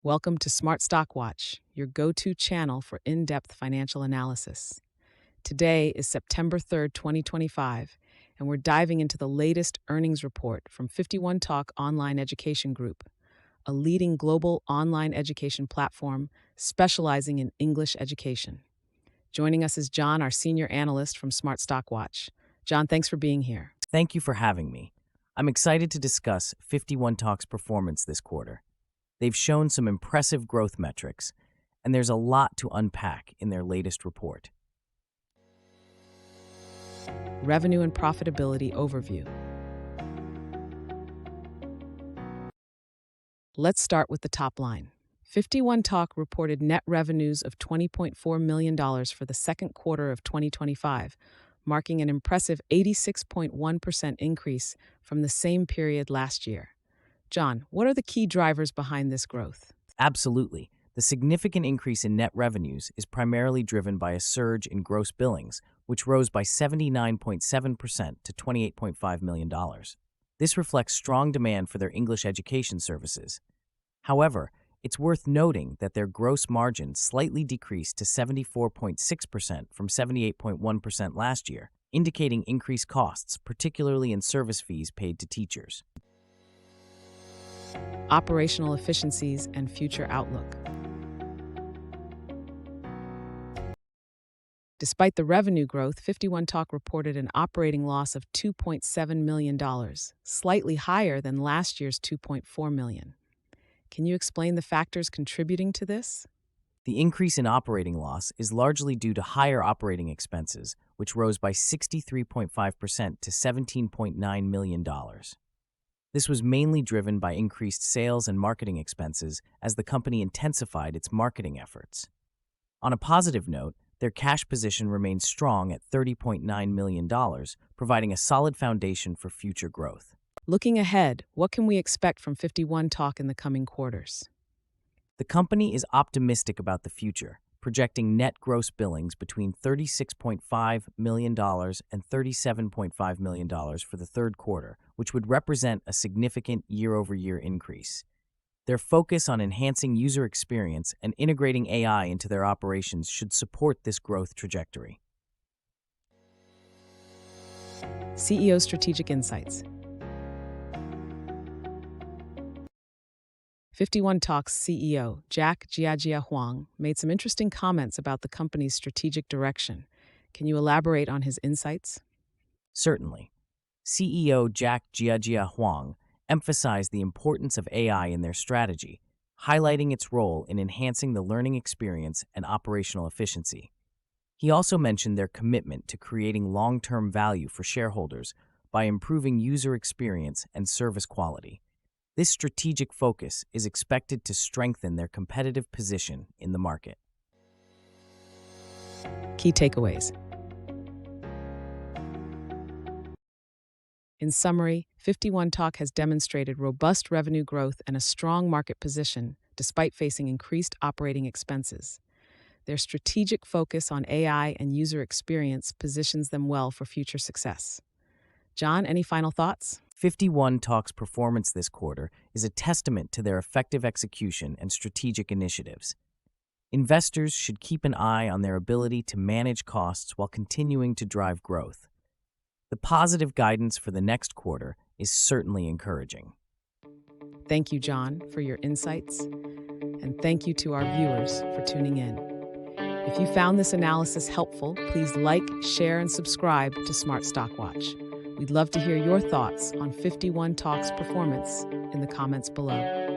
Welcome to Smart Stock Watch, your go-to channel for in-depth financial analysis. Today is September 3rd, 2025, and we're diving into the latest earnings report from 51 Talk Online Education Group, a leading global online education platform specializing in English education. Joining us is John, our senior analyst from Smart Stock Watch. John, thanks for being here. Thank you for having me. I'm excited to discuss 51 Talk's performance this quarter. They've shown some impressive growth metrics, and there's a lot to unpack in their latest report. Revenue and profitability overview. Let's start with the top line. 51 Talk reported net revenues of $20.4 million for the second quarter of 2025, marking an impressive 86.1% increase from the same period last year. John, what are the key drivers behind this growth? Absolutely. The significant increase in net revenues is primarily driven by a surge in gross billings, which rose by 79.7% to $28.5 million. This reflects strong demand for their English education services. However, it's worth noting that their gross margin slightly decreased to 74.6% from 78.1% last year, indicating increased costs, particularly in service fees paid to teachers. Operational efficiencies and future outlook. Despite the revenue growth, 51 Talk reported an operating loss of $2.7 million, slightly higher than last year's $2.4 million. Can you explain the factors contributing to this? The increase in operating loss is largely due to higher operating expenses, which rose by 63.5% to $17.9 million. This was mainly driven by increased sales and marketing expenses as the company intensified its marketing efforts. On a positive note, their cash position remains strong at $30.9 million, providing a solid foundation for future growth. Looking ahead, what can we expect from 51 Talk in the coming quarters? The company is optimistic about the future, projecting net gross billings between $36.5 million and $37.5 million for the third quarter, which would represent a significant year-over-year increase. Their focus on enhancing user experience and integrating AI into their operations should support this growth trajectory. CEO Strategic Insights. 51 Talk's CEO, Jack Jiajia Huang, made some interesting comments about the company's strategic direction. Can you elaborate on his insights? Certainly. CEO Jack Jiajia Huang emphasized the importance of AI in their strategy, highlighting its role in enhancing the learning experience and operational efficiency. He also mentioned their commitment to creating long-term value for shareholders by improving user experience and service quality. This strategic focus is expected to strengthen their competitive position in the market. Key takeaways. In summary, 51 Talk has demonstrated robust revenue growth and a strong market position despite facing increased operating expenses. Their strategic focus on AI and user experience positions them well for future success. John, any final thoughts? 51 Talk's performance this quarter is a testament to their effective execution and strategic initiatives. Investors should keep an eye on their ability to manage costs while continuing to drive growth. The positive guidance for the next quarter is certainly encouraging. Thank you, John, for your insights, and thank you to our viewers for tuning in. If you found this analysis helpful, please like, share, and subscribe to Smart Stock Watch. We'd love to hear your thoughts on 51 Talk's performance in the comments below.